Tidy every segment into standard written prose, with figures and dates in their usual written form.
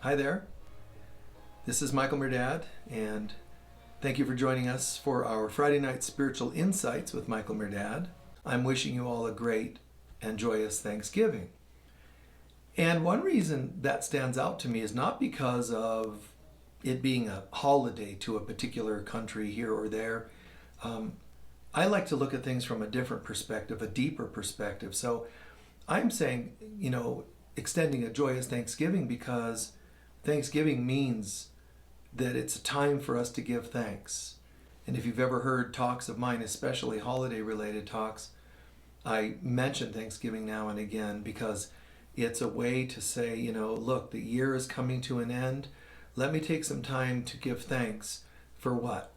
Hi there. This is Michael Mirdad, and thank you for joining us for our Friday night spiritual insights with Michael Mirdad. I'm wishing you all a great and joyous Thanksgiving. And one reason that stands out to me is not because of it being a holiday to a particular country here or there. I like to look at things from a different perspective, a deeper perspective. So I'm saying, extending a joyous Thanksgiving because Thanksgiving means that it's a time for us to give thanks. And if you've ever heard talks of mine, especially holiday-related talks, I mention Thanksgiving now and again because it's a way to say, look, the year is coming to an end. Let me take some time to give thanks for what?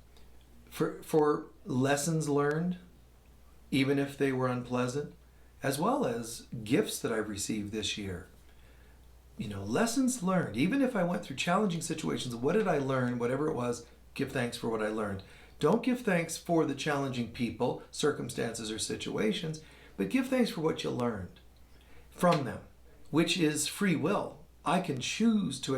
For lessons learned, even if they were unpleasant, as well as gifts that I've received this year. Lessons learned. Even if I went through challenging situations, what did I learn? Whatever it was, give thanks for what I learned. Don't give thanks for the challenging people, circumstances, or situations, but give thanks for what you learned from them, which is free will. I can choose to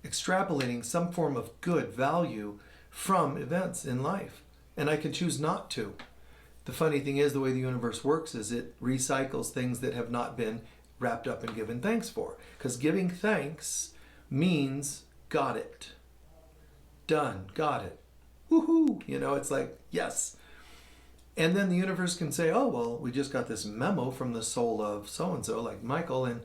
extrapolating some form of good value from events in life, and I can choose not to. The funny thing is, the way the universe works is it recycles things that have not been wrapped up and given thanks for. Because giving thanks means got it. Done. Got it. Woohoo! It's like, yes. And then the universe can say, oh, well, we just got this memo from the soul of so-and-so, like Michael, and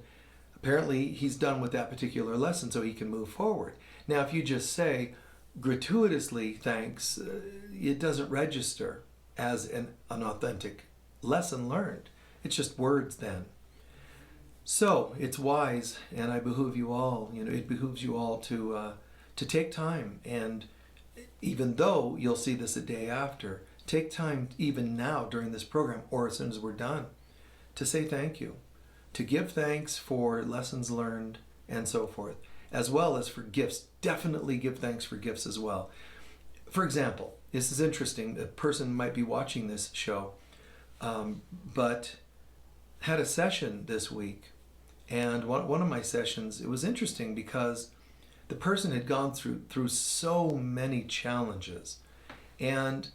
apparently he's done with that particular lesson so he can move forward. Now, if you just say gratuitously thanks, it doesn't register as an authentic lesson learned. It's just words then. So it's wise, and it behooves you all to take time, and even though you'll see this a day after, take time even now during this program or as soon as we're done to say thank you, to give thanks for lessons learned and so forth, as well as for gifts. Definitely give thanks for gifts as well. For example, this is interesting. A person might be watching this show, but had a session this week. And one of my sessions, it was interesting because the person had gone through so many challenges. And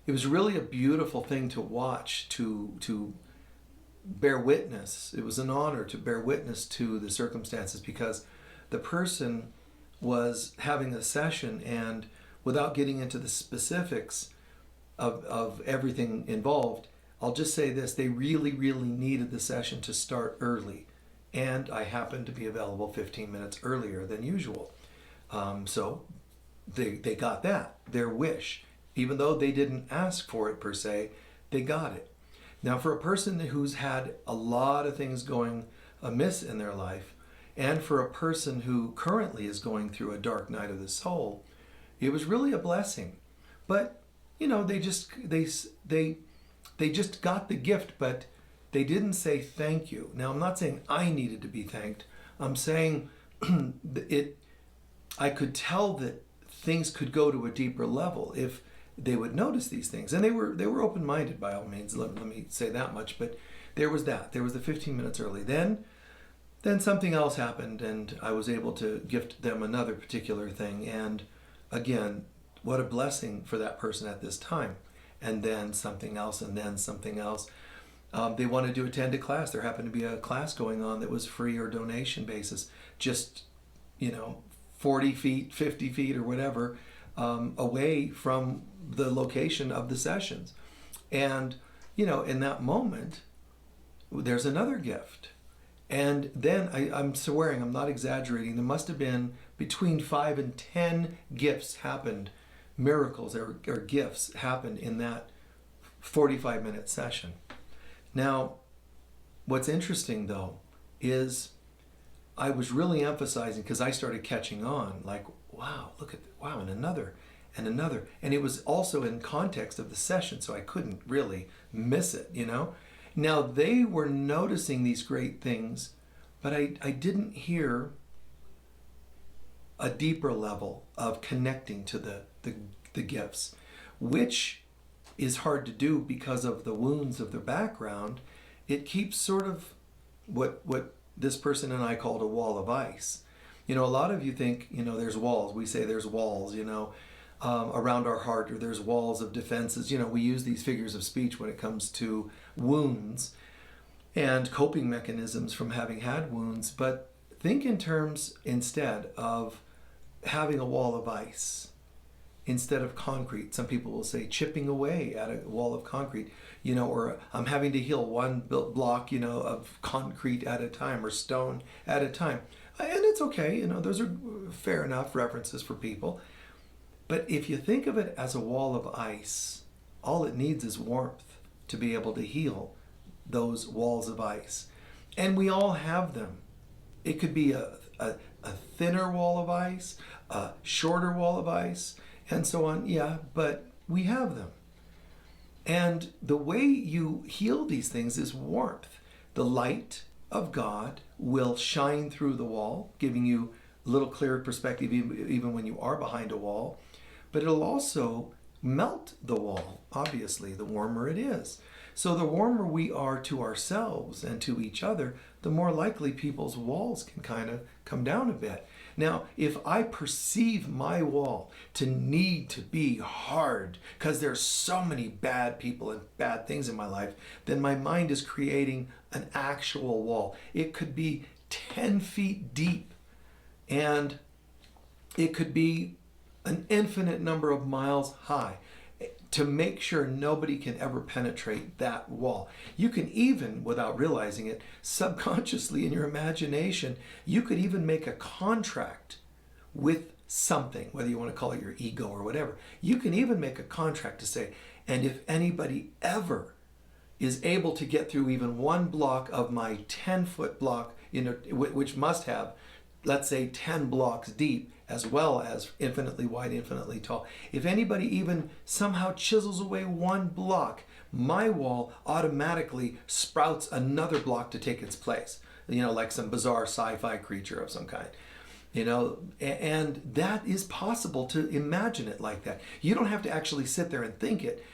it was really a beautiful thing to watch, to bear witness. It was an honor to bear witness to the circumstances because the person was having a session, and without getting into the specifics of everything involved, I'll just say this: they really, really needed the session to start early. And I happened to be available 15 minutes earlier than usual. So they got that, their wish. Even though they didn't ask for it per se, they got it. Now, for a person who's had a lot of things going amiss in their life, and for a person who currently is going through a dark night of the soul, it was really a blessing. But they just got the gift, but they didn't say thank you. Now, I'm not saying I needed to be thanked. I'm saying I could tell that things could go to a deeper level if they would notice these things. And they were open-minded by all means. Let me say that much. But there was that. There was the 15 minutes early. Then something else happened, and I was able to gift them another particular thing. And again, what a blessing for that person at this time. And then something else, and then something else. They wanted to attend a class. There happened to be a class going on that was free or donation basis, just 40 feet, 50 feet, or whatever, away from the location of the sessions. And in that moment, there's another gift. And then I'm swearing, I'm not exaggerating, there must have been between 5 and 10 gifts happened, miracles or gifts happened in that 45-minute session. Now, what's interesting though is I was really emphasizing, because I started catching on, like, wow, look at, wow, and another, and another. And it was also in context of the session, so I couldn't really miss it, Now, they were noticing these great things, but I didn't hear a deeper level of connecting to the gifts, which is hard to do because of the wounds of their background. It keeps sort of what this person and I called a wall of ice. You know, a lot of you think, you know, there's walls. We say there's walls, you know, around our heart, or there's walls of defenses. You know, we use these figures of speech when it comes to wounds and coping mechanisms from having had wounds. But think in terms instead of having a wall of ice instead of concrete. Some people will say chipping away at a wall of concrete, you know, or I'm having to heal one block, you know, of concrete at a time, or stone at a time. And it's okay, you know, those are fair enough references for people. But if you think of it as a wall of ice, all it needs is warmth to be able to heal those walls of ice. And we all have them. It could be a thinner wall of ice, a shorter wall of ice, and so on. Yeah, but we have them. And the way you heal these things is warmth. The light of God will shine through the wall, giving you a little clearer perspective even when you are behind a wall. But it'll also melt the wall, obviously, the warmer it is. So the warmer we are to ourselves and to each other, the more likely people's walls can kind of come down a bit. Now, if I perceive my wall to need to be hard because there's so many bad people and bad things in my life, then my mind is creating an actual wall. It could be 10 feet deep, and it could be an infinite number of miles high, to make sure nobody can ever penetrate that wall. You can even, without realizing it, subconsciously in your imagination, you could even make a contract with something, whether you want to call it your ego or whatever. You can even make a contract to say, and if anybody ever is able to get through even one block of my 10-foot block, you know, which must have, let's say, 10 blocks deep, as well as infinitely wide, infinitely tall. If anybody even somehow chisels away one block, my wall automatically sprouts another block to take its place. You know, like some bizarre sci-fi creature of some kind. You know, and that is possible to imagine it like that. You don't have to actually sit there and think it.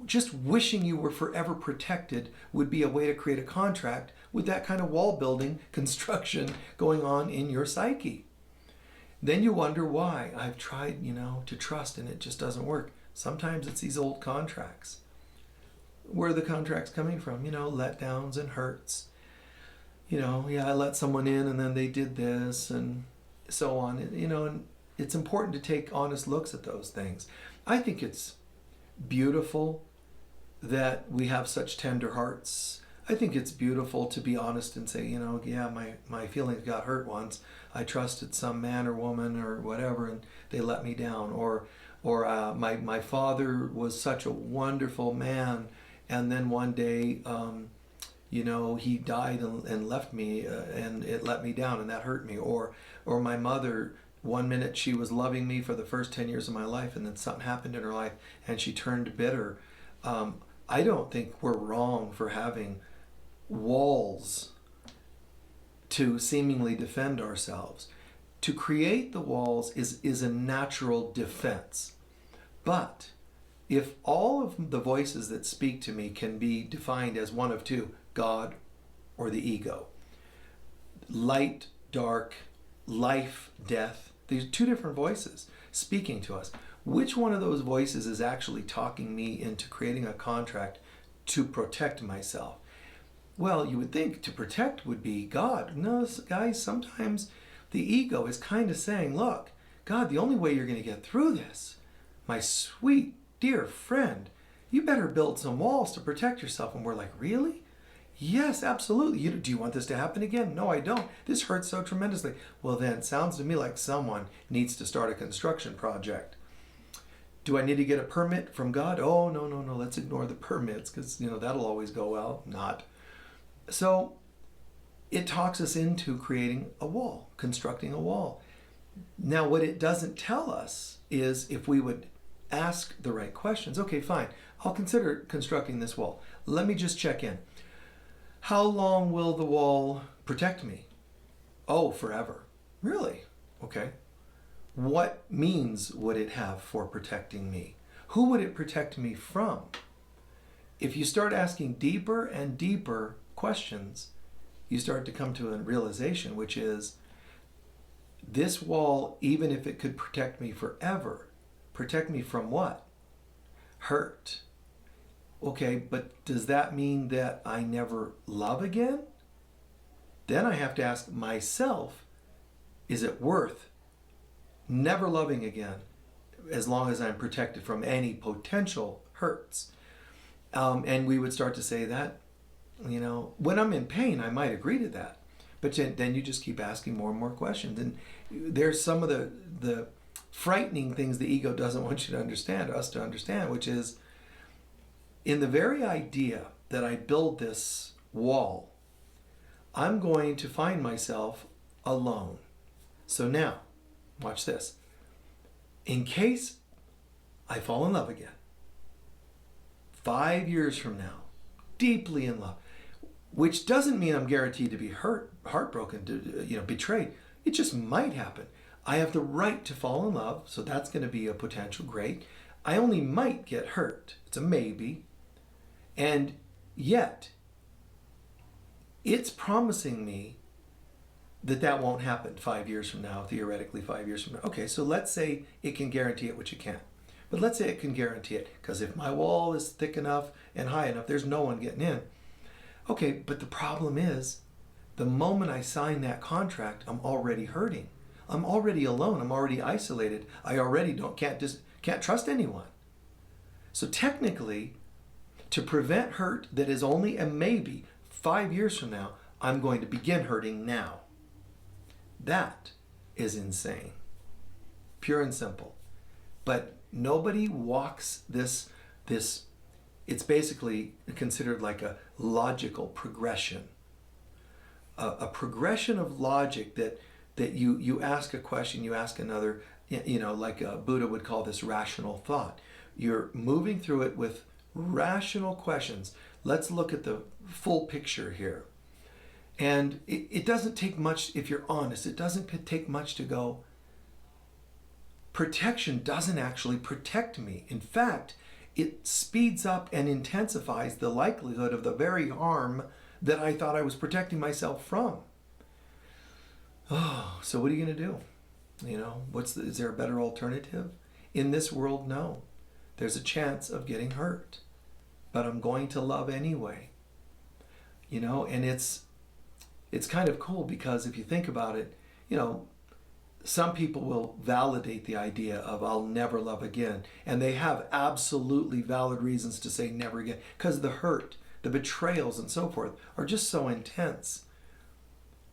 Just wishing you were forever protected would be a way to create a contract with that kind of wall building construction going on in your psyche. Then you wonder why. I've tried, you know, to trust and it just doesn't work. Sometimes it's these old contracts. Where are the contracts coming from? You know, letdowns and hurts. You know, yeah, I let someone in and then they did this and so on. You know, and it's important to take honest looks at those things. I think it's beautiful that we have such tender hearts. I think it's beautiful to be honest and say, you know, yeah, my feelings got hurt once. I trusted some man or woman or whatever, and they let me down. Or my father was such a wonderful man, and then one day, you know, he died and left me, and it let me down, and that hurt me. Or my mother, one minute she was loving me for the first 10 years of my life, and then something happened in her life, and she turned bitter. I don't think we're wrong for having walls to seemingly defend ourselves. To create the walls is a natural defense. But if all of the voices that speak to me can be defined as one of two, God or the ego, light, dark, life, death, these are two different voices speaking to us. Which one of those voices is actually talking me into creating a contract to protect myself? Well, you would think to protect would be God. No, guys, sometimes the ego is kind of saying, look, God, the only way you're going to get through this, my sweet, dear friend, you better build some walls to protect yourself. And we're like, really? Yes, absolutely. Do you want this to happen again? No, I don't. This hurts so tremendously. Well, then, it sounds to me like someone needs to start a construction project. Do I need to get a permit from God? Oh, no. Let's ignore the permits because, you know, that'll always go well. Not. So it talks us into creating a wall, constructing a wall. Now, what it doesn't tell us is if we would ask the right questions. Okay, fine. I'll consider constructing this wall. Let me just check in. How long will the wall protect me? Oh, forever. Really? Okay. What means would it have for protecting me? Who would it protect me from? If you start asking deeper and deeper questions, you start to come to a realization, which is this wall, even if it could protect me forever, protect me from what? Hurt. Okay, but does that mean that I never love again? Then I have to ask myself, is it worth never loving again as long as I'm protected from any potential hurts? And we would start to say that, when I'm in pain, I might agree to that. But then you just keep asking more and more questions. And there's some of the frightening things the ego doesn't want you to understand, us to understand, which is in the very idea that I build this wall, I'm going to find myself alone. So now, watch this. In case I fall in love again, 5 years from now, deeply in love, which doesn't mean I'm guaranteed to be hurt, heartbroken, betrayed. It just might happen. I have the right to fall in love, so that's going to be a potential great. I only might get hurt. It's a maybe. And yet, it's promising me that won't happen 5 years from now, theoretically 5 years from now. Okay, so let's say it can guarantee it, which it can't. But let's say it can guarantee it, because if my wall is thick enough and high enough, there's no one getting in. Okay, but the problem is, the moment I sign that contract, I'm already hurting. I'm already alone. I'm already isolated. I already can't trust anyone. So technically, to prevent hurt that is only a maybe 5 years from now, I'm going to begin hurting now. That is insane. Pure and simple. But nobody walks this it's basically considered like a logical progression. A progression of logic that you ask a question, you ask another, like Buddha would call this rational thought. You're moving through it with rational questions. Let's look at the full picture here. And it doesn't take much, if you're honest, it doesn't take much to go, protection doesn't actually protect me. In fact, it speeds up and intensifies the likelihood of the very harm that I thought I was protecting myself from. Oh, so what are you going to do? Is there a better alternative? In this world, no. There's a chance of getting hurt. But I'm going to love anyway. And it's kind of cool because if you think about it, some people will validate the idea of I'll never love again. And they have absolutely valid reasons to say never again. Because the hurt, the betrayals and so forth are just so intense.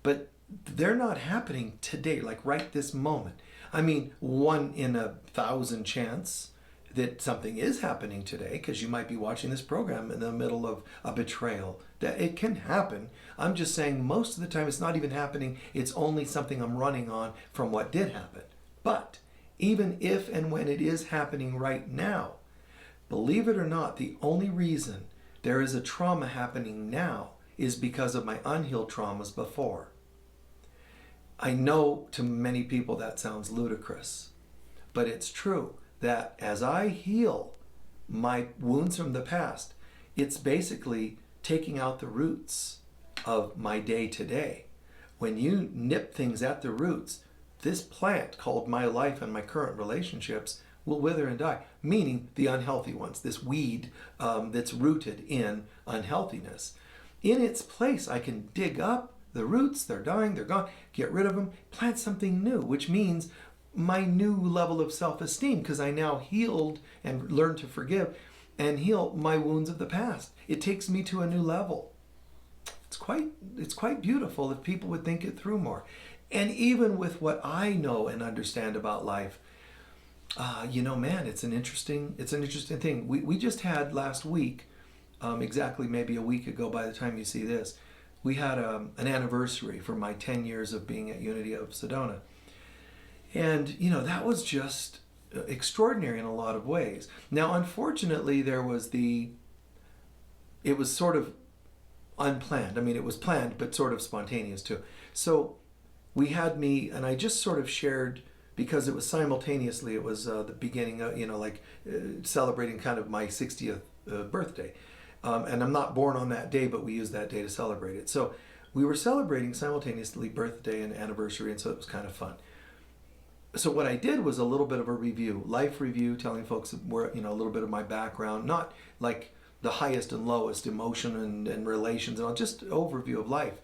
But they're not happening today, like right this moment. I mean, 1 in 1,000 chance that something is happening today, because you might be watching this program in the middle of a betrayal. That it can happen. I'm just saying most of the time it's not even happening. It's only something I'm running on from what did happen. But even if and when it is happening right now, believe it or not, the only reason there is a trauma happening now is because of my unhealed traumas before. I know to many people that sounds ludicrous, but it's true that as I heal my wounds from the past, it's basically taking out the roots of my day to day. When you nip things at the roots, this plant called my life and my current relationships will wither and die, meaning the unhealthy ones, this weed that's rooted in unhealthiness. In its place, I can dig up the roots, they're dying, they're gone, get rid of them, plant something new, which means my new level of self-esteem, because I now healed and learned to forgive and heal my wounds of the past. It takes me to a new level. It's quite beautiful if people would think it through more. And even with what I know and understand about life, it's an interesting thing. We just had last week, exactly maybe a week ago by the time you see this, we had an anniversary for my 10 years of being at Unity of Sedona. And, that was just extraordinary in a lot of ways. Now, unfortunately, it was sort of unplanned. I mean, it was planned, but sort of spontaneous too. So we had me, and I just sort of shared, because it was simultaneously, it was the beginning of, celebrating kind of my 60th birthday. And I'm not born on that day, but we used that day to celebrate it. So we were celebrating simultaneously birthday and anniversary, and so it was kind of fun. so what I did was a little bit of a review, life review, telling folks where, a little bit of my background, not like the highest and lowest emotion and relations, and all, just overview of life,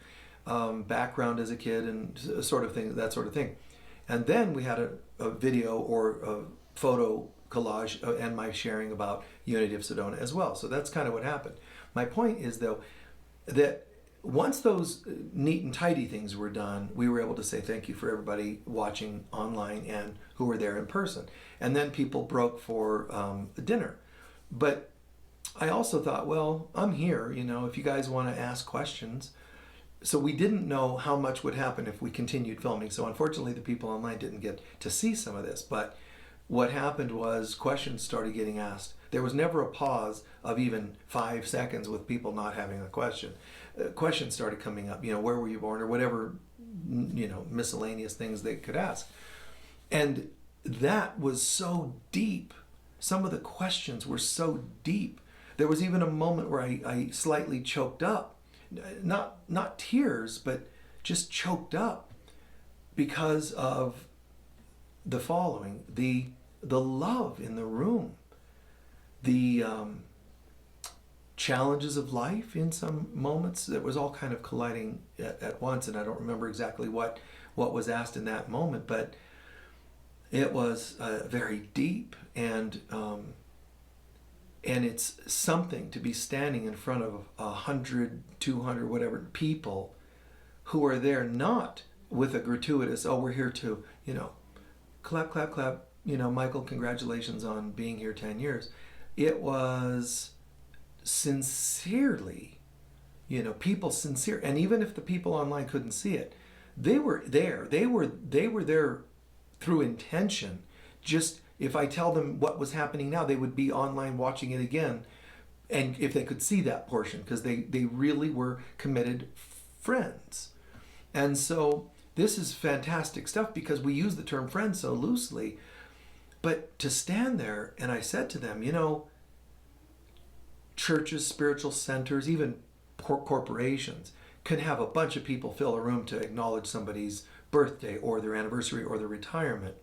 background as a kid and sort of thing, that sort of thing. And then we had a video or a photo collage and my sharing about Unity of Sedona as well. So that's kind of what happened. My point is, though, that once those neat and tidy things were done, we were able to say thank you for everybody watching online and who were there in person. And then people broke for dinner. But I also thought, well, I'm here, if you guys want to ask questions. So we didn't know how much would happen if we continued filming. So unfortunately, the people online didn't get to see some of this. But what happened was questions started getting asked. There was never a pause of even 5 seconds with people not having a question. Questions started coming up, where were you born, or whatever, miscellaneous things they could ask. And that was so deep. Some of the questions were so deep. There was even a moment where I slightly choked up. Not tears, but just choked up because of the following: the love in the room, the challenges of life in some moments. That was all kind of colliding at once, and I don't remember exactly what was asked in that moment, but it was very deep, and it's something to be standing in front of 100, 200, whatever people who are there not with a gratuitous, oh, we're here to, clap, clap, clap, Michael, congratulations on being here 10 years. It was sincerely, people sincere. And even if the people online couldn't see it, they were there. They were there through intention. Just, if I tell them what was happening now, they would be online watching it again. And if they could see that portion, because they really were committed friends. And so this is fantastic stuff, because we use the term friend so loosely. But to stand there, and I said to them, churches, spiritual centers, even corporations can have a bunch of people fill a room to acknowledge somebody's birthday or their anniversary or their retirement.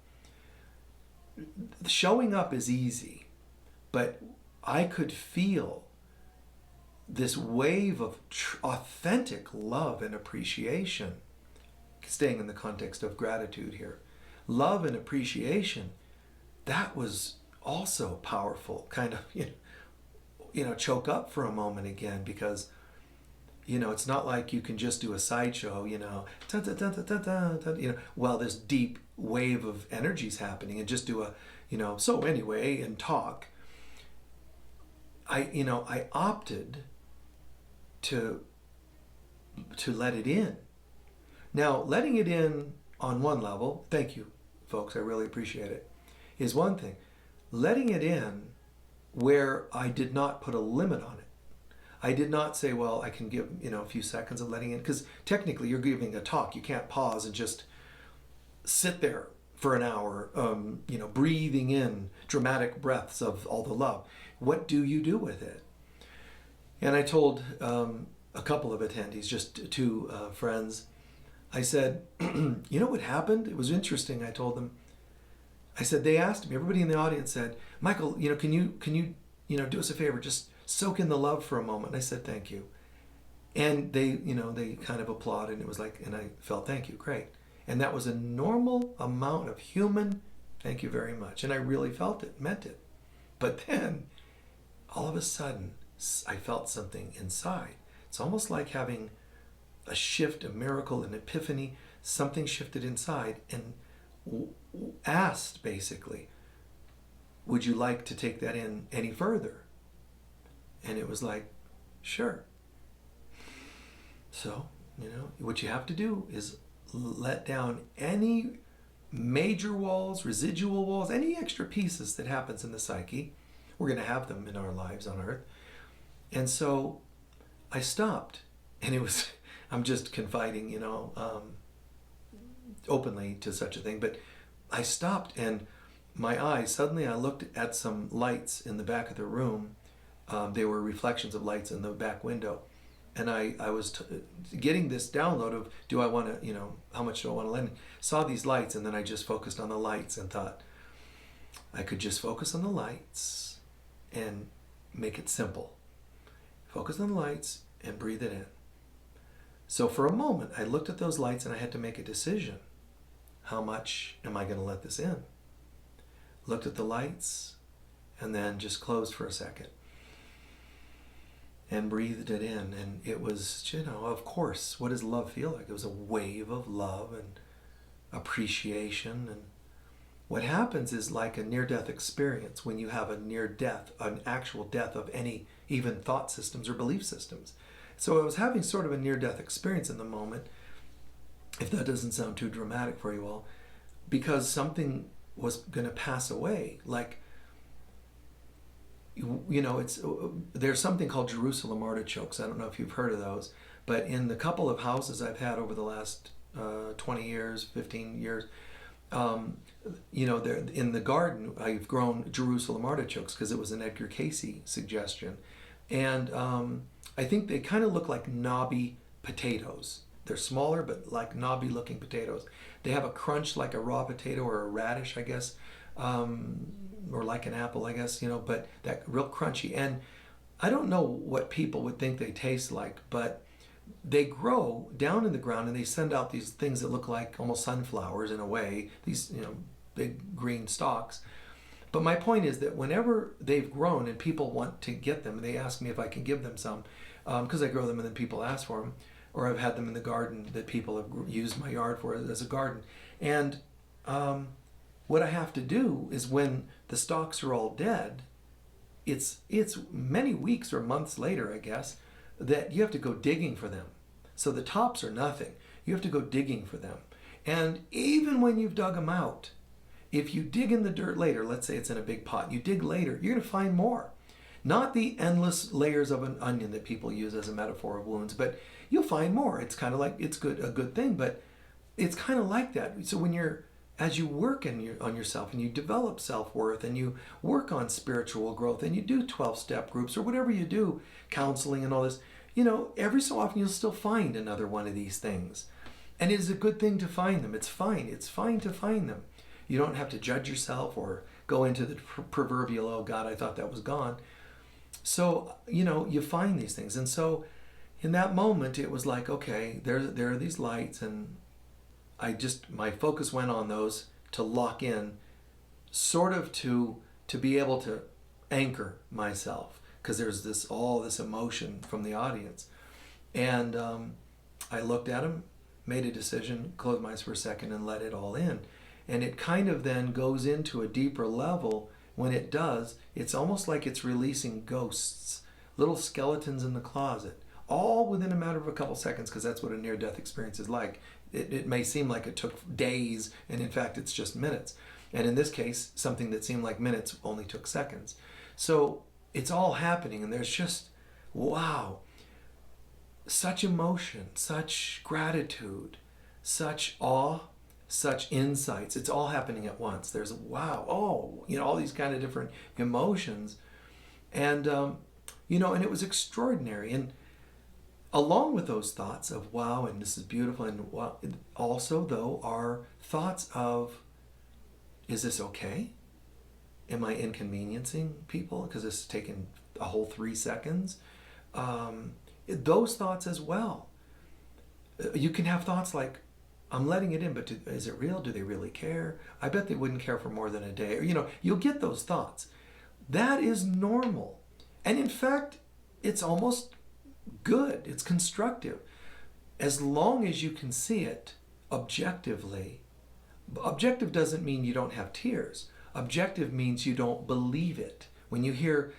Showing up is easy, but I could feel this wave of authentic love and appreciation, staying in the context of gratitude here. Love and appreciation, that was also powerful, kind of, choke up for a moment again, because, it's not like you can just do a sideshow, while this deep wave of energy's happening, and just do a, so anyway, and talk. I opted to let it in. Now, letting it in on one level, thank you, folks, I really appreciate it, is one thing. Letting it in where I did not put a limit on it. I did not say, well, I can give, a few seconds of letting in, because technically you're giving a talk. You can't pause and just sit there for an hour, breathing in dramatic breaths of all the love. What do you do with it? And I told a couple of attendees, just two friends, I said, you know what happened? It was interesting. I told them, I said, they asked me, everybody in the audience said, Michael, can you do us a favor, just soak in the love for a moment. And I said, thank you. And they kind of applauded, and it was like, and I felt, thank you, great. And that was a normal amount of human, thank you very much. And I really felt it, meant it. But then, all of a sudden, I felt something inside. It's almost like having a shift, a miracle, an epiphany. Something shifted inside and asked, basically, would you like to take that in any further? And it was like, sure. So, what you have to do is let down any major walls, residual walls, any extra pieces that happens in the psyche. We're going to have them in our lives on earth. And so I stopped, and it was, I'm just confiding, openly to such a thing, but I stopped, and my eyes, suddenly I looked at some lights in the back of the room. They were reflections of lights in the back window. And I was getting this download of, do I want to, how much do I want to lend? Saw these lights, and then I just focused on the lights and thought, I could just focus on the lights and make it simple. Focus on the lights and breathe it in. So for a moment, I looked at those lights and I had to make a decision. How much am I going to let this in? Looked at the lights and then just closed for a second and breathed it in. And it was, of course, what does love feel like? It was a wave of love and appreciation. And what happens is like a near-death experience when you have a near-death, an actual death of any even thought systems or belief systems. So I was having sort of a near-death experience in the moment, if that doesn't sound too dramatic for you all, because something was going to pass away. Like, there's something called Jerusalem artichokes. I don't know if you've heard of those, but in the couple of houses I've had over the last 20 years, 15 years, there in the garden I've grown Jerusalem artichokes because it was an Edgar Cayce suggestion, and I think they kind of look like knobby potatoes. They're smaller but like knobby looking potatoes. They have a crunch like a raw potato or a radish, I guess, or like an apple, I guess, but that real crunchy. And I don't know what people would think they taste like, but they grow down in the ground and they send out these things that look like almost sunflowers in a way, these big green stalks. But my point is that whenever they've grown and people want to get them, they ask me if I can give them some, because I grow them and then people ask for them, or I've had them in the garden that people have used my yard for as a garden. And what I have to do is when the stalks are all dead, it's many weeks or months later, I guess, that you have to go digging for them. So the tops are nothing. You have to go digging for them. And even when you've dug them out, if you dig in the dirt later, let's say it's in a big pot, you dig later, you're going to find more. Not the endless layers of an onion that people use as a metaphor of wounds, but you'll find more. It's kind of like, it's a good thing, but it's kind of like that. So as you work on yourself and you develop self-worth and you work on spiritual growth and you do 12-step groups or whatever you do, counseling and all this, every so often you'll still find another one of these things. And it is a good thing to find them. It's fine. It's fine to find them. You don't have to judge yourself or go into the proverbial, oh God, I thought that was gone. So, you find these things. And so in that moment, it was like, okay, there are these lights, and my focus went on those to lock in, sort of to be able to anchor myself, because there's all this emotion from the audience. And I looked at them, made a decision, closed my eyes for a second, and let it all in. And it kind of then goes into a deeper level. When it does, it's almost like it's releasing ghosts, little skeletons in the closet, all within a matter of a couple seconds, because that's what a near-death experience is like. It may seem like it took days, and in fact, it's just minutes. And in this case, something that seemed like minutes only took seconds. So it's all happening, and there's just, wow, such emotion, such gratitude, such awe, such insights. It's all happening at once. There's wow, all these kind of different emotions. And, and it was extraordinary. And along with those thoughts of wow, and this is beautiful, and wow, also though are thoughts of, is this okay? Am I inconveniencing people because it's taken a whole 3 seconds? Those thoughts as well. You can have thoughts like, I'm letting it in, but is it real? Do they really care? I bet they wouldn't care for more than a day. Or, you'll get those thoughts. That is normal. And in fact, it's almost good. It's constructive. As long as you can see it objectively. Objective doesn't mean you don't have tears. Objective means you don't believe it. When you hear,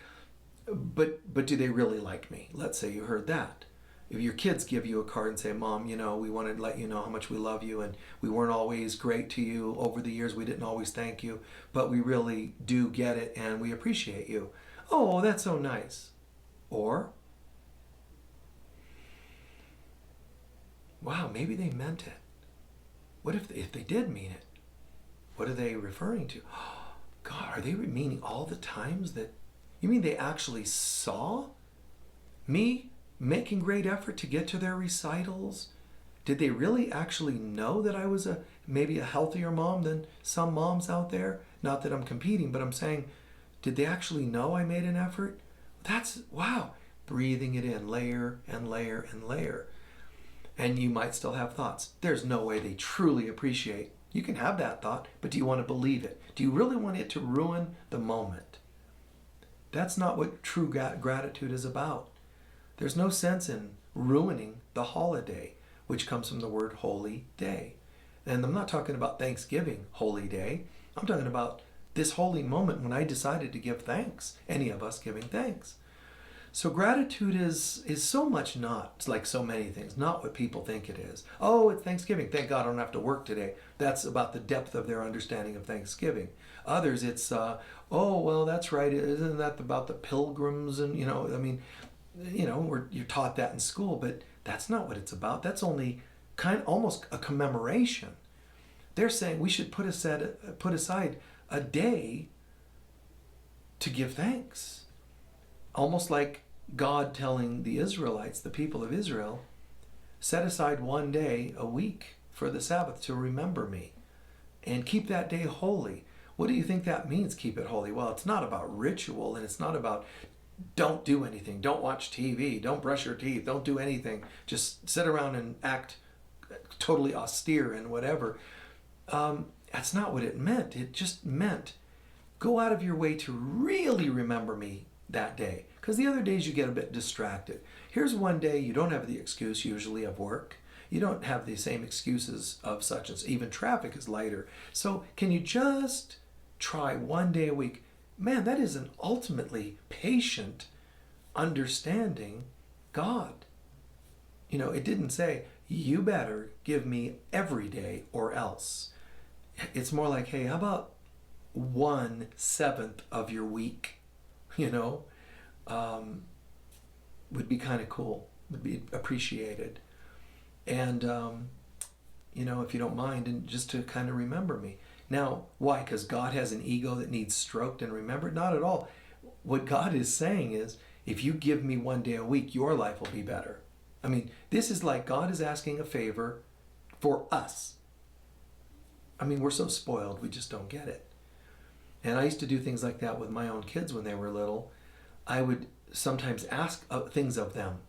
but do they really like me? Let's say you heard that. If your kids give you a card and say, Mom, we wanted to let you know how much we love you, and we weren't always great to you over the years. We didn't always thank you, but we really do get it, and we appreciate you. Oh, that's so nice. Or, wow, maybe they meant it. What if they did mean it? What are they referring to? Oh, God, are they meaning all the times that... You mean they actually saw me making great effort to get to their recitals? Did they really actually know that I was maybe a healthier mom than some moms out there? Not that I'm competing, but I'm saying, did they actually know I made an effort? That's, wow, breathing it in layer and layer and layer. And you might still have thoughts. There's no way they truly appreciate. You can have that thought, but do you want to believe it? Do you really want it to ruin the moment? That's not what true gratitude is about. There's no sense in ruining the holiday, which comes from the word holy day. And I'm not talking about Thanksgiving, holy day. I'm talking about this holy moment when I decided to give thanks, any of us giving thanks. So gratitude is so much not, like so many things, not what people think it is. Oh, it's Thanksgiving. Thank God I don't have to work today. That's about the depth of their understanding of Thanksgiving. Others, it's, oh, well, that's right. Isn't that about the pilgrims? And, you're taught that in school, but that's not what it's about. That's only almost a commemoration. They're saying we should put aside a day to give thanks. Almost like God telling the Israelites, the people of Israel, set aside one day a week for the Sabbath to remember me and keep that day holy. What do you think that means, keep it holy? Well, it's not about ritual, and it's not about don't do anything, don't watch TV, don't brush your teeth, don't do anything. Just sit around and act totally austere and whatever. That's not what it meant. It just meant go out of your way to really remember me that day. Because the other days you get a bit distracted. Here's one day you don't have the excuse usually of work. You don't have the same excuses of such as even traffic is lighter. So can you just try one day a week? Man, that is an ultimately patient understanding God. It didn't say, you better give me every day or else. It's more like, hey, how about 1/7 of your week? Would be kind of cool, would be appreciated. And, if you don't mind, and just to kind of remember me. Now, why? Because God has an ego that needs stroked and remembered? Not at all. What God is saying is, if you give me one day a week, your life will be better. This is like God is asking a favor for us. We're so spoiled, we just don't get it. And I used to do things like that with my own kids when they were little. I would sometimes ask things of them.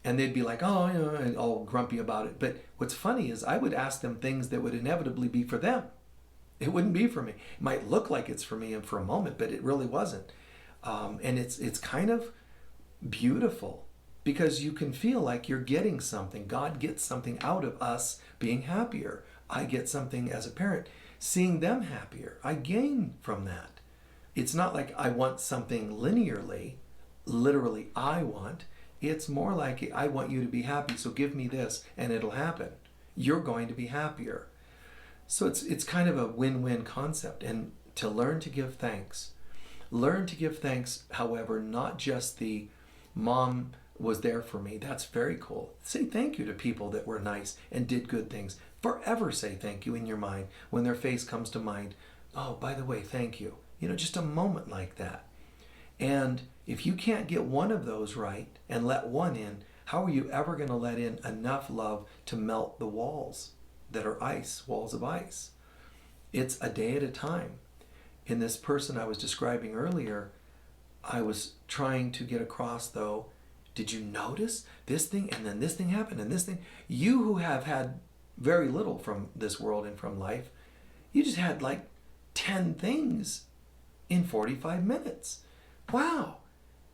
And they'd be like, oh, and all grumpy about it. But what's funny is I would ask them things that would inevitably be for them. It wouldn't be for me. It might look like it's for me and for a moment, but it really wasn't. And it's kind of beautiful because you can feel like you're getting something. God gets something out of us being happier. I get something as a parent, seeing them happier. I gain from that. It's not like I want something linearly, literally I want. It's more like I want you to be happy, so give me this and it'll happen. You're going to be happier. So it's kind of a win-win concept. And to learn to give thanks. Learn to give thanks, however, not just the mom was there for me. That's very cool. Say thank you to people that were nice and did good things. Forever say thank you in your mind when their face comes to mind. Oh, by the way, thank you. Just a moment like that. And if you can't get one of those right and let one in, how are you ever going to let in enough love to melt the walls that are ice, walls of ice? It's a day at a time. In this person I was describing earlier, I was trying to get across, though, did you notice this thing and then this thing happened and this thing? You who have had very little from this world and from life, you just had like 10 things in 45 minutes. Wow.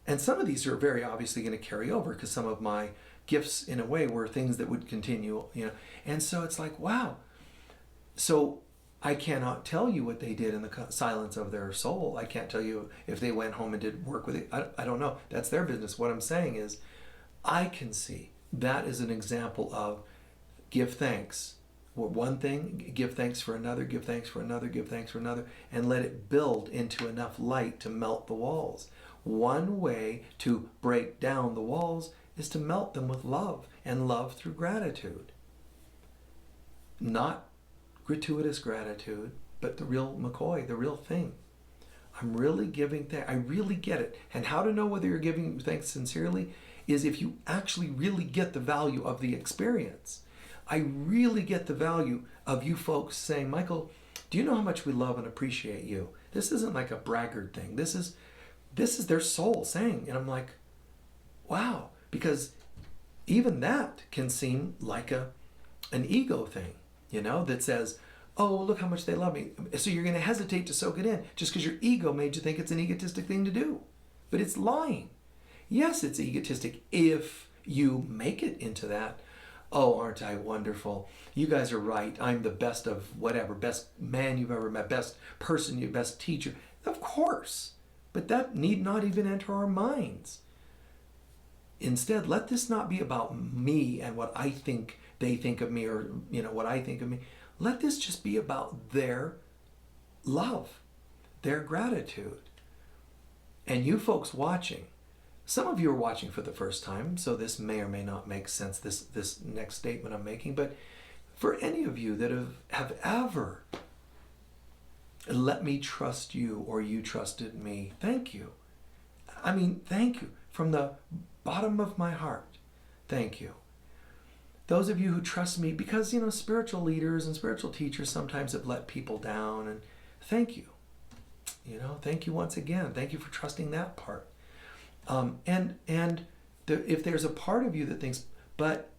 And some of these are very obviously going to carry over because some of my gifts in a way were things that would continue, And so it's like, wow. So I cannot tell you what they did in the silence of their soul. I can't tell you if they went home and did work with it. I don't know. That's their business. What I'm saying is I can see that is an example of give thanks. One thing, give thanks for another, give thanks for another, give thanks for another, and let it build into enough light to melt the walls. One way to break down the walls is to melt them with love, and love through gratitude. Not gratuitous gratitude, but the real McCoy, the real thing. I'm really giving thanks. I really get it. And how to know whether you're giving thanks sincerely is if you actually really get the value of the experience. I really get the value of you folks saying, Michael, do you know how much we love and appreciate you? This isn't like a braggart thing. This is their soul saying. And I'm like, wow. Because even that can seem like an ego thing, that says, oh, look how much they love me. So you're going to hesitate to soak it in just because your ego made you think it's an egotistic thing to do. But it's lying. Yes, it's egotistic if you make it into that. Oh, aren't I wonderful? You guys are right. I'm the best of whatever, best man you've ever met, best person, your best teacher. Of course. But that need not even enter our minds. Instead, let this not be about me and what I think they think of me, or what I think of me. Let this just be about their love, their gratitude. And you folks watching, some of you are watching for the first time, so this may or may not make sense, this next statement I'm making, but for any of you that have ever let me trust you or you trusted me, thank you. I mean, thank you. From the bottom of my heart, thank you. Those of you who trust me, because, spiritual leaders and spiritual teachers sometimes have let people down, and thank you. Thank you once again. Thank you for trusting that part. If there's a part of you that thinks, but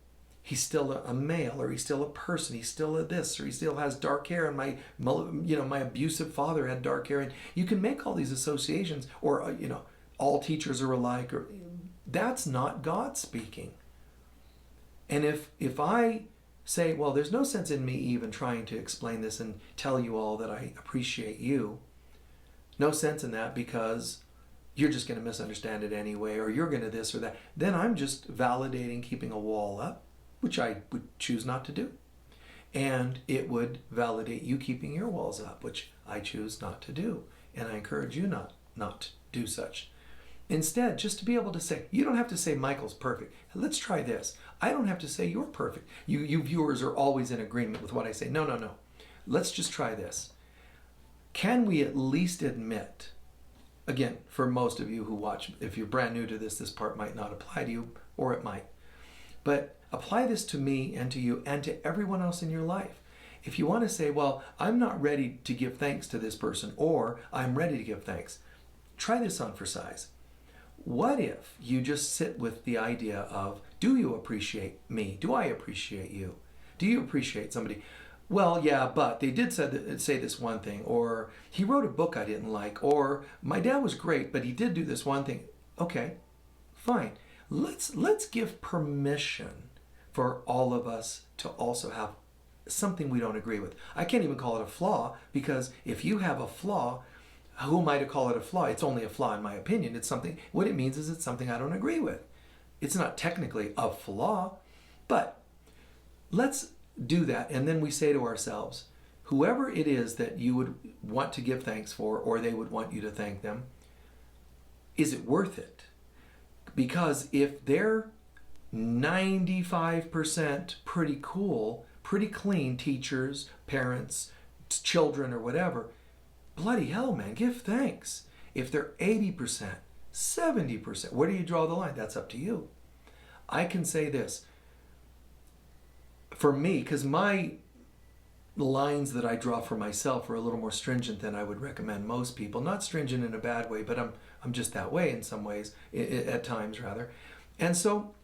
he's still a male, or he's still a person, he's still a this, or he still has dark hair, and my abusive father had dark hair, and you can make all these associations, or all teachers are alike, or that's not God speaking. And if I say, well, there's no sense in me even trying to explain this and tell you all that I appreciate you, no sense in that, because you're just going to misunderstand it anyway, or you're going to this or that, then I'm just validating keeping a wall up, which I would choose not to do. And it would validate you keeping your walls up, which I choose not to do. And I encourage you not to do such. Instead, just to be able to say, you don't have to say Michael's perfect. Let's try this. I don't have to say you're perfect. You viewers are always in agreement with what I say. No. Let's just try this. Can we at least admit, again, for most of you who watch, if you're brand new to this part might not apply to you, or it might. But apply this to me and to you and to everyone else in your life. If you want to say, well, I'm not ready to give thanks to this person, or I'm ready to give thanks, try this on for size. What if you just sit with the idea of, do you appreciate me? Do I appreciate you? Do you appreciate somebody? Well, yeah, but they did say this one thing, or he wrote a book I didn't like, or my dad was great, but he did do this one thing. Okay, fine. Let's give permission for all of us to also have something we don't agree with. I can't even call it a flaw, because if you have a flaw, who am I to call it a flaw? It's only a flaw in my opinion. It's something, what it means is it's something I don't agree with. It's not technically a flaw, but let's do that. And then we say to ourselves, whoever it is that you would want to give thanks for, or they would want you to thank them, is it worth it? Because if they're 95% pretty cool, pretty clean teachers, parents, children, or whatever, bloody hell, man, give thanks. If they're 80%, 70%, where do you draw the line? That's up to you. I can say this. For me, because my lines that I draw for myself are a little more stringent than I would recommend most people. Not stringent in a bad way, but I'm just that way in some ways, at times rather. And so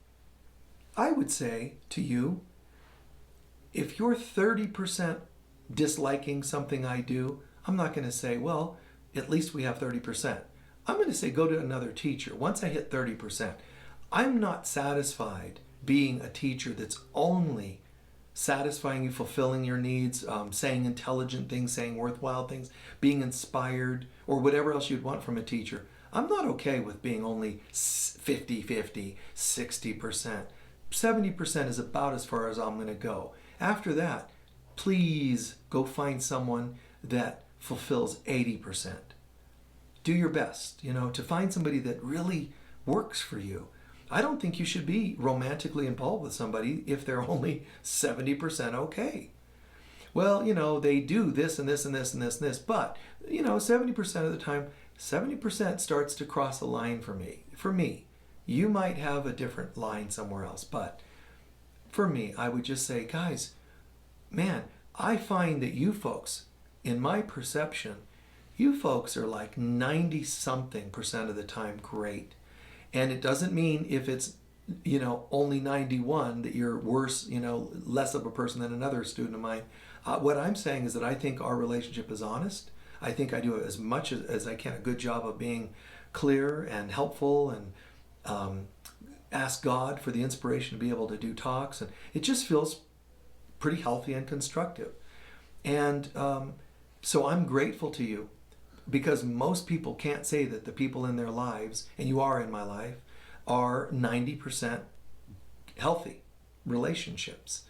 I would say to you, if you're 30% disliking something I do, I'm not going to say, well, at least we have 30%. I'm going to say, go to another teacher. Once I hit 30%, I'm not satisfied being a teacher that's only satisfying you, fulfilling your needs, saying intelligent things, saying worthwhile things, being inspired, or whatever else you'd want from a teacher. I'm not okay with being only 50-50, 60%. 70% is about as far as I'm going to go. After that, please go find someone that fulfills 80%. Do your best, to find somebody that really works for you. I don't think you should be romantically involved with somebody if they're only 70% okay. Well, they do this and this and this and this and this, but, 70% of the time, 70% starts to cross a line for me. You might have a different line somewhere else, but for me, I would just say, guys, man, I find that you folks, in my perception, you folks are like 90 something percent of the time great. And it doesn't mean if it's, only 91 that you're worse, less of a person than another student of mine. What I'm saying is that I think our relationship is honest. I think I do as much as I can a good job of being clear and helpful and ask God for the inspiration to be able to do talks. And it just feels pretty healthy and constructive. And so I'm grateful to you, because most people can't say that the people in their lives, and you are in my life, are 90% healthy relationships.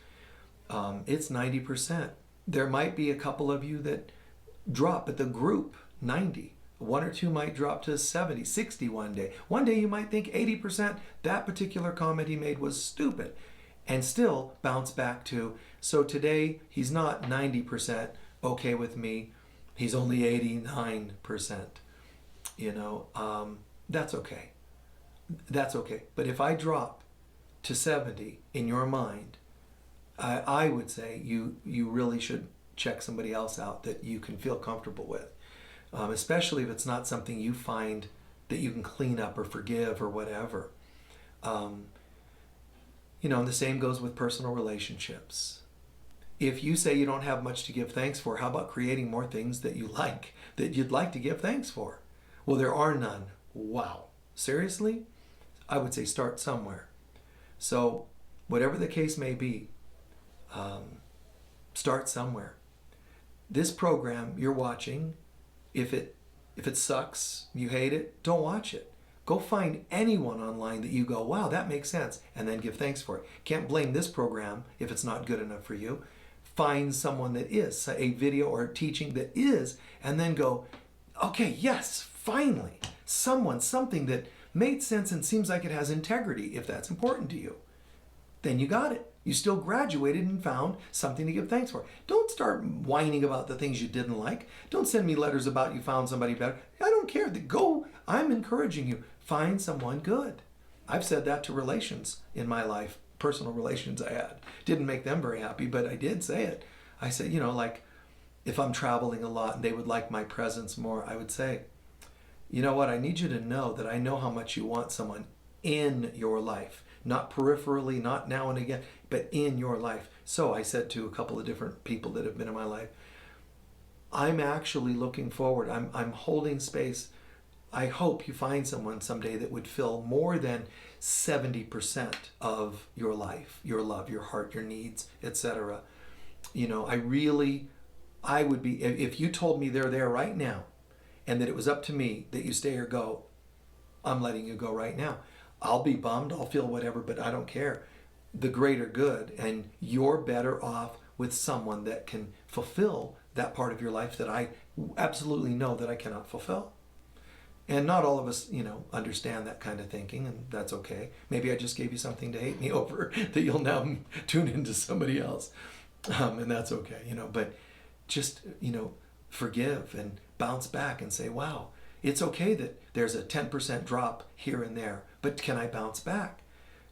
It's 90%. There might be a couple of you that drop, but the group, 90. One or two might drop to 70, 60 one day. One day you might think 80% that particular comment he made was stupid, and still bounce back to, so today he's not 90% okay with me, he's only 89%. That's okay. That's okay. But if I drop to 70 in your mind, I would say you really should check somebody else out that you can feel comfortable with, especially if it's not something you find that you can clean up or forgive or whatever. And the same goes with personal relationships. If you say you don't have much to give thanks for, how about creating more things that you like, that you'd like to give thanks for? Well, there are none. Wow. Seriously? I would say start somewhere. So whatever the case may be, start somewhere. This program you're watching, if it sucks, you hate it, don't watch it. Go find anyone online that you go, wow, that makes sense, and then give thanks for it. Can't blame this program if it's not good enough for you. Find someone that is, a video or a teaching that is, and then go, okay, yes, finally, something that made sense and seems like it has integrity, if that's important to you. Then you got it. You still graduated and found something to give thanks for. Don't start whining about the things you didn't like. Don't send me letters about you found somebody better. I don't care. Go. I'm encouraging you. Find someone good. I've said that to relations in my life, personal relations I had. Didn't make them very happy, but I did say it. I said, like if I'm traveling a lot and they would like my presence more, I would say, you know what? I need you to know that I know how much you want someone in your life. Not peripherally, not now and again, but in your life. So I said to a couple of different people that have been in my life, I'm actually looking forward. I'm holding space. I hope you find someone someday that would fill more than 70% of your life, your love, your heart, your needs, etc. I would be, if you told me they're there right now and that it was up to me that you stay or go, I'm letting you go right now. I'll be bummed, I'll feel whatever, but I don't care. The greater good, and you're better off with someone that can fulfill that part of your life that I absolutely know that I cannot fulfill. And not all of us, understand that kind of thinking, and that's okay. Maybe I just gave you something to hate me over that you'll now tune into somebody else. And that's okay, but just, forgive and bounce back and say, wow, it's okay that there's a 10% drop here and there, but can I bounce back?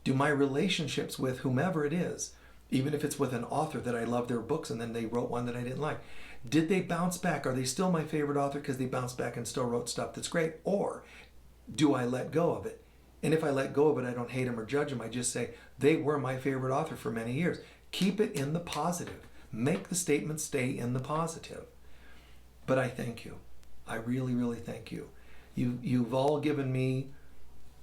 Do my relationships with whomever it is, even if it's with an author that I love their books and then they wrote one that I didn't like, did they bounce back? Are they still my favorite author because they bounced back and still wrote stuff that's great? Or do I let go of it? And if I let go of it, I don't hate them or judge them. I just say, they were my favorite author for many years. Keep it in the positive. Make the statement stay in the positive. But I thank you. I really, really thank you. You've all given me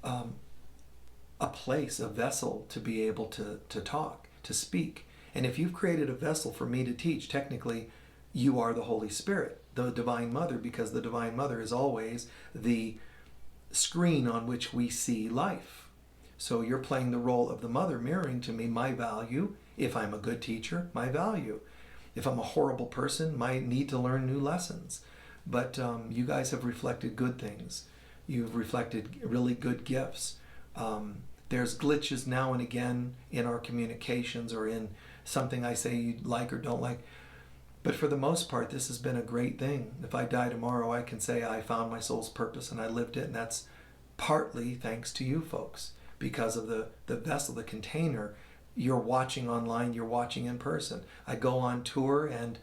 a place, a vessel to be able to talk, to speak. And if you've created a vessel for me to teach, technically, you are the Holy Spirit, the Divine Mother, because the Divine Mother is always the screen on which we see life. So you're playing the role of the mother, mirroring to me my value. If I'm a good teacher, my value. If I'm a horrible person, my need to learn new lessons. But you guys have reflected good things. You've reflected really good gifts. There's glitches now and again in our communications or in something I say you like or don't like. But for the most part, this has been a great thing. If I die tomorrow, I can say I found my soul's purpose and I lived it, and that's partly thanks to you folks, because of the vessel, the container. You're watching online, you're watching in person. I go on tour, and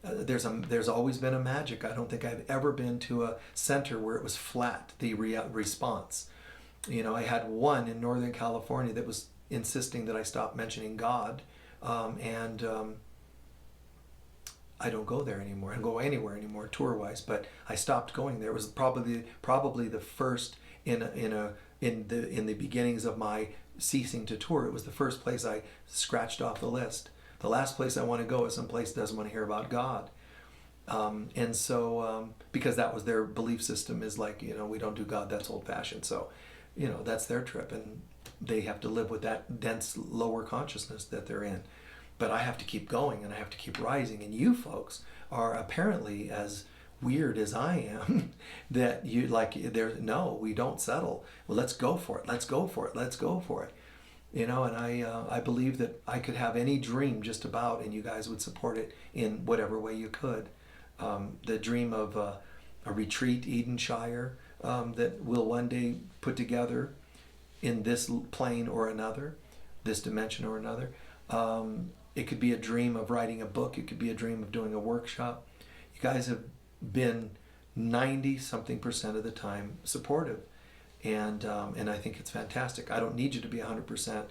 there's always been a magic. I don't think I've ever been to a center where it was flat, the response. You know, I had one in Northern California that was insisting that I stop mentioning God, and I don't go there anymore. I don't go anywhere anymore tour-wise, but I stopped going there. It was probably the first in the beginnings of my ceasing to tour. It was the first place I scratched off the list. The last place I want to go is someplace that doesn't want to hear about God. And so, because that was their belief system, is like, you know, we don't do God, that's old-fashioned. So, you know, that's their trip, and they have to live with that dense lower consciousness that they're in. But I have to keep going, and I have to keep rising. And you folks are apparently as weird as I am, that you like, no, we don't settle. Well, let's go for it. Let's go for it. Let's go for it. You know, and I believe that I could have any dream just about, and you guys would support it in whatever way you could. The dream of a retreat, Edenshire, that we'll one day put together in this plane or another, this dimension or another. It could be a dream of writing a book. It could be a dream of doing a workshop. You guys have been 90-something% of the time supportive. And I think it's fantastic. I don't need you to be 100%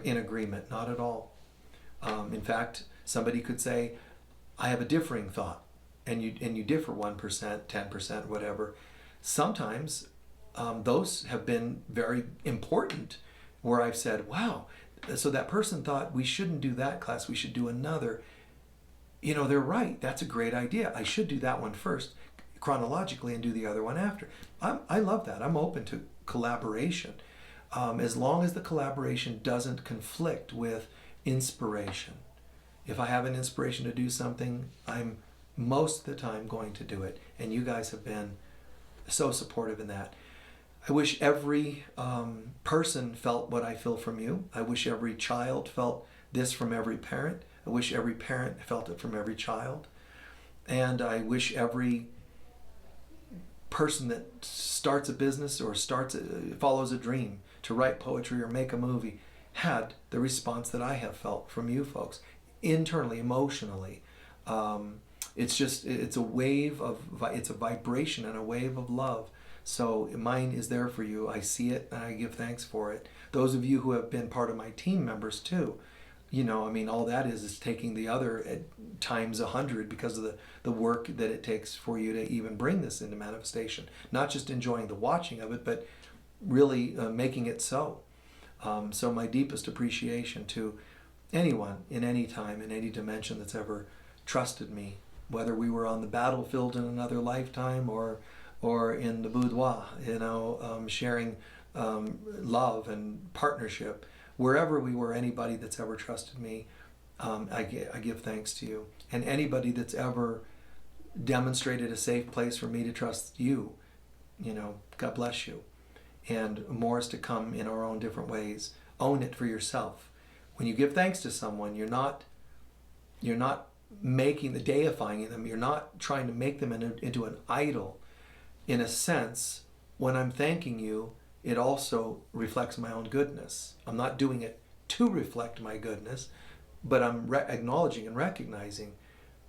in agreement, not at all. In fact, somebody could say, I have a differing thought, and you differ 1%, 10%, whatever. Sometimes those have been very important, where I've said, wow, so that person thought we shouldn't do that class, we should do another. You know, they're right. That's a great idea. I should do that one first, chronologically, and do the other one after. I love that. I'm open to collaboration, as long as the collaboration doesn't conflict with inspiration. If I have an inspiration to do something, I'm most of the time going to do it. And you guys have been so supportive in that. I wish every person felt what I feel from you. I wish every child felt this from every parent. I wish every parent felt it from every child. And I wish every person that starts a business or follows a dream to write poetry or make a movie had the response that I have felt from you folks, internally, emotionally. It's a wave of, it's a vibration and a wave of love. So mine is there for you. I see it, and I give thanks for it. Those of you who have been part of my team members too, you know, I mean, all that is taking the other at times 100, because of the work that it takes for you to even bring this into manifestation. Not just enjoying the watching of it, but really making it so. So my deepest appreciation to anyone in any time, in any dimension, that's ever trusted me, whether we were on the battlefield in another lifetime or in the boudoir, you know, sharing love and partnership. Wherever we were, anybody that's ever trusted me, I give thanks to you. And anybody that's ever demonstrated a safe place for me to trust you, you know, God bless you. And more is to come in our own different ways. Own it for yourself. When you give thanks to someone, you're not making the deifying them. You're not trying to make them into an idol. In a sense, when I'm thanking you, it also reflects my own goodness. I'm not doing it to reflect my goodness, but I'm acknowledging and recognizing.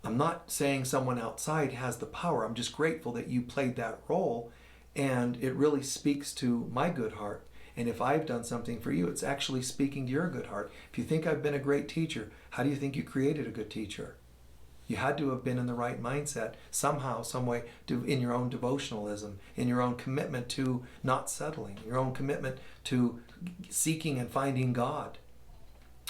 I'm not saying someone outside has the power. I'm just grateful that you played that role, and it really speaks to my good heart. And if I've done something for you, it's actually speaking to your good heart. If you think I've been a great teacher, how do you think you created a good teacher? You had to have been in the right mindset somehow, some way, in your own devotionalism, in your own commitment to not settling, your own commitment to seeking and finding God.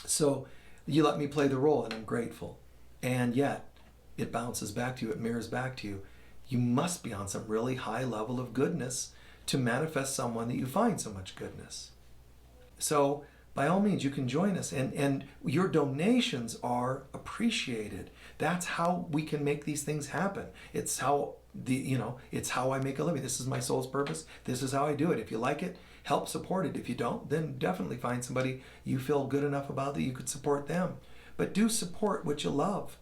So you let me play the role, and I'm grateful. And yet, it bounces back to you, it mirrors back to you. You must be on some really high level of goodness to manifest someone that you find so much goodness. So by all means, you can join us, and your donations are appreciated. That's how we can make these things happen. It's how it's how I make a living. This is my soul's purpose. This is how I do it. If you like it, help support it. If you don't, then definitely find somebody you feel good enough about that you could support them. But do support what you love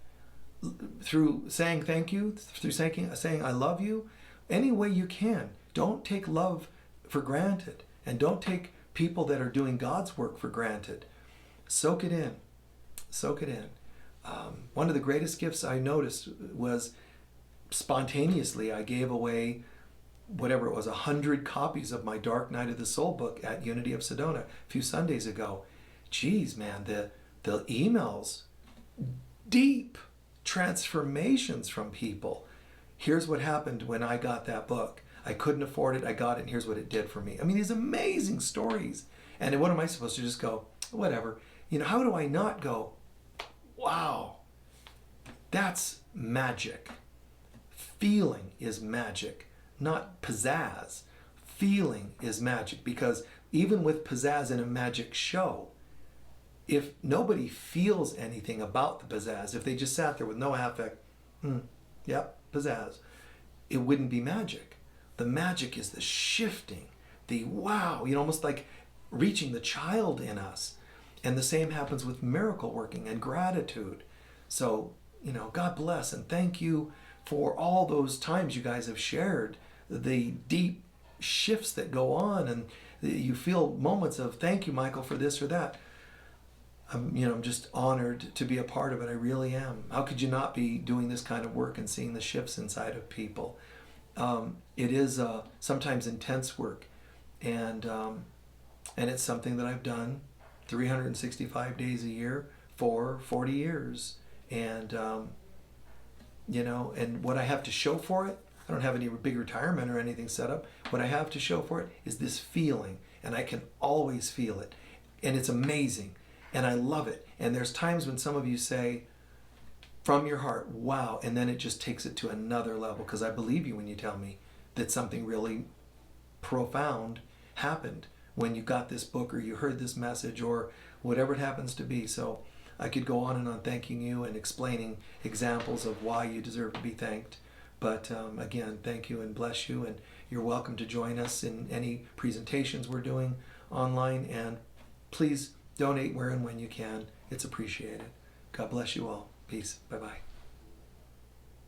through saying thank you, through saying I love you, any way you can. Don't take love for granted. And don't take people that are doing God's work for granted. Soak it in. Soak it in. One of the greatest gifts I noticed was spontaneously I gave away whatever it was, 100 copies of my Dark Night of the Soul book at Unity of Sedona a few Sundays ago. Geez, man, the emails, deep transformations from people. Here's what happened when I got that book. I couldn't afford it. I got it, and here's what it did for me. I mean, these amazing stories. And what am I supposed to just go, whatever? You know, how do I not go, wow, that's magic. Feeling is magic, not pizzazz. Feeling is magic, because even with pizzazz in a magic show, if nobody feels anything about the pizzazz, if they just sat there with no affect, yep, pizzazz, it wouldn't be magic. The magic is the shifting, the wow, you know, almost like reaching the child in us. And the same happens with miracle working and gratitude. So, you know, God bless and thank you for all those times you guys have shared the deep shifts that go on, and you feel moments of thank you, Michael, for this or that. I'm just honored to be a part of it. I really am. How could you not be doing this kind of work and seeing the shifts inside of people? It is sometimes intense work, and it's something that I've done 365 days a year for 40 years. And, and what I have to show for it, I don't have any big retirement or anything set up. What I have to show for it is this feeling, and I can always feel it. And it's amazing, and I love it. And there's times when some of you say, from your heart, wow, and then it just takes it to another level, because I believe you when you tell me that something really profound happened when you got this book or you heard this message or whatever it happens to be. So I could go on and on thanking you and explaining examples of why you deserve to be thanked. But again, thank you and bless you, and you're welcome to join us in any presentations we're doing online, and please donate where and when you can. It's appreciated. God bless you all. Peace. Bye-bye.